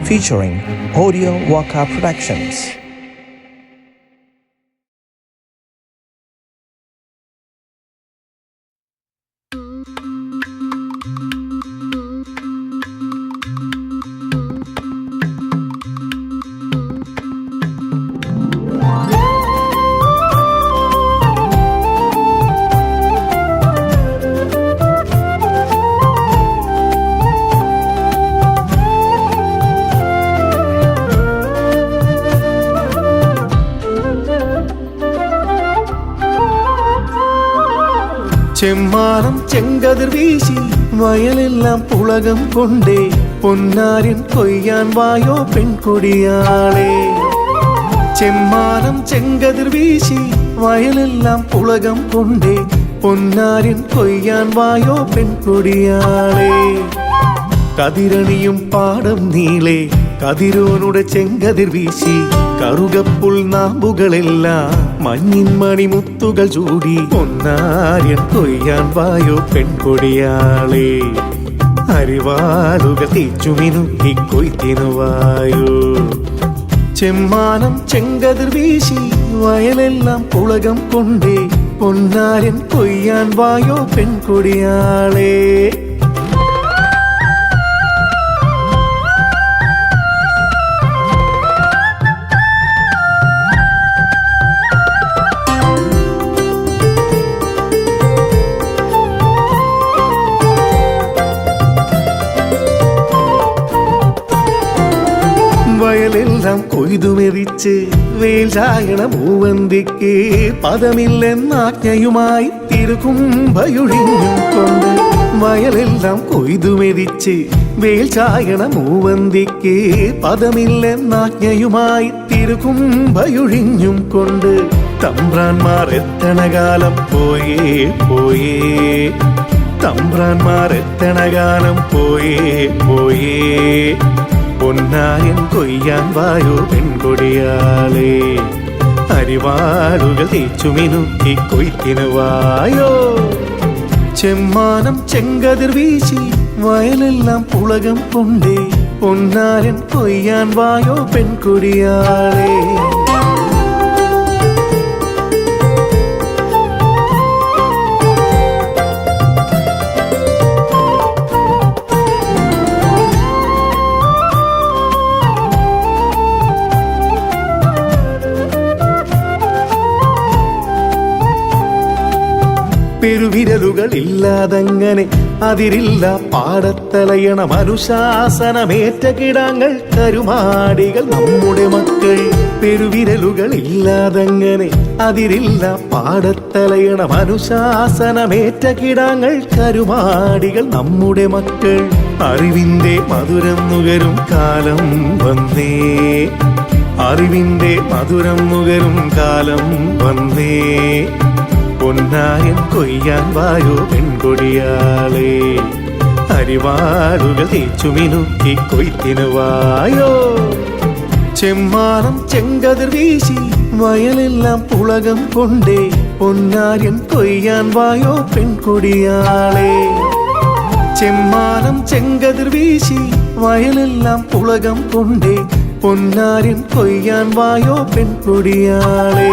Featuring Audio Waka Productions. ചെമ്മാനം ചെങ്കതിർ വീശി വയലെല്ലാം പുളകം കൊണ്ടേ പൊന്നാരിൻ കൊയ്യാൻ വായോ പെൺകൊടിയാളെ. ചെമ്മാനം ചെങ്കതിർ വീശി വയലെല്ലാം പുളകം കൊണ്ടേ പൊന്നാരിൻ കൊയ്യാൻ വായോ പെൺകൊടിയാളെ. കതിരണിയും പാടം നീളെ കതിരോനുടെ ചെങ്കതിർ വീശി കറുകപ്പുൽ നാമ്പുകളെല്ലാം മഞ്ഞിൻ മണിമുത്തുകൾ ചൂടി പൊന്നാര്യൻ കൊയ്യാൻ വായോ പെൺകൊടിയാളെ. അരിവാളുകൾ തീച്ചുമിനുക്കി കൊയ്ത്തിനുവായോ. ചെമ്മാനം ചെങ്കതിർ വീശി വയലെല്ലാം പുളകം കൊണ്ടേ പൊന്നാര്യൻ കൊയ്യാൻ വായോ പെൺകൊടിയാളെ. വയലെല്ലാം കൊയ്തുമെതിച്ച് വേൽ ചായണ മൂവന്തിക്ക് പദമില്ലെന്നാജ്ഞയുമായി തിരുകുംഭയൊഴിഞ്ഞും കൊണ്ട്. വയലെല്ലാം കൊയ്തുമെതിച്ച് വേൽ ചായണ മൂവന്തിക്ക് പദമില്ലെന്നാജ്ഞയുമായി തിരുകുംഭയൊഴിഞ്ഞും കൊണ്ട്. തമ്പ്രാന്മാർ എത്തണ കാലം പോയേ പോയേ, തമ്പ്രാന്മാർ എത്തണ കാലം പോയേ പോയേ. പൊന്നായൻ കൊയ്യാൻ വായോ പെൺകൊടിയാളെ. അരിവാളുകൾ തീച്ചുമിനുക്കി കൊയ്ത്തിനുവായോ. ചെമ്മാനം ചെങ്കതിർ വീശി വയലെല്ലാം പുളകം കൊണ്ടേ പൊന്നാരൻ കൊയ്യാൻ വായോ പെൺകൊടിയാളെ. പെരുവിരലുകൾ ഇല്ലാതങ്ങനെ അതിരില്ല പാടത്തലയണം അനുശാസനമേറ്റ കിടാങ്ങൾ കരുമാടികൾ നമ്മുടെ മക്കൾ. പെരുവിരലുകൾ ഇല്ലാതങ്ങനെ അതിരില്ല പാടത്തലയണം അനുശാസനമേറ്റ കിടാങ്ങൾ കരുമാടികൾ നമ്മുടെ മക്കൾ. അറിവിന്റെ മധുരം നുകരും കാലം വന്നേ, അറിവിന്റെ മധുരം നുകരും കാലം വന്നേ. പൊന്നായൻ കൊയ്യാൻ വായോ പെൺകൊടിയാളെ. അരിവാളുകൾ തീച്ചുമിനുക്കി കൊയ്ത്തിനുവായോ. ചെമ്മാനം ചെങ്കതിർ വീശി വയലെല്ലാം പുളകം കൊണ്ടേ പൊന്നാര്യൻ കൊയ്യാൻ വായോ പെൺകൊടിയാളെ. ചെമ്മാനം ചെങ്കതിർ വീശി വയലെല്ലാം പുളകം കൊണ്ടേ പൊന്നാര്യൻ കൊയ്യാൻ വായോ പെൺകൊടിയാളെ.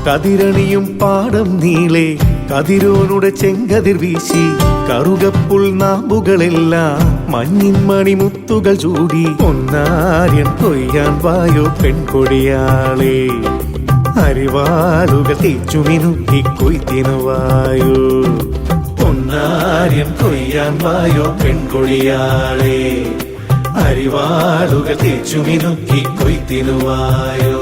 കതിരണിയും പാടം നീളെ കതിരോനുടെ ചെങ്കതിർ വീശി കറുകപ്പുൽ നാമ്പുകളെല്ലാം മഞ്ഞിൻ മണിമുത്തുകൾ ചൂടി പൊന്നാര്യൻ കൊയ്യാൻ വായോ പെൺകൊടിയാളെ. അരിവാളുകൾ തീച്ചുമിനുക്കി കൊയ്ത്തിനുവായോ. പൊന്നാര്യൻ കൊയ്യാൻ വായോ പെൺകൊടിയാളെ. അരിവാളുകൾ തീച്ചുമിനുക്കി കൊയ്ത്തിനുവായോ.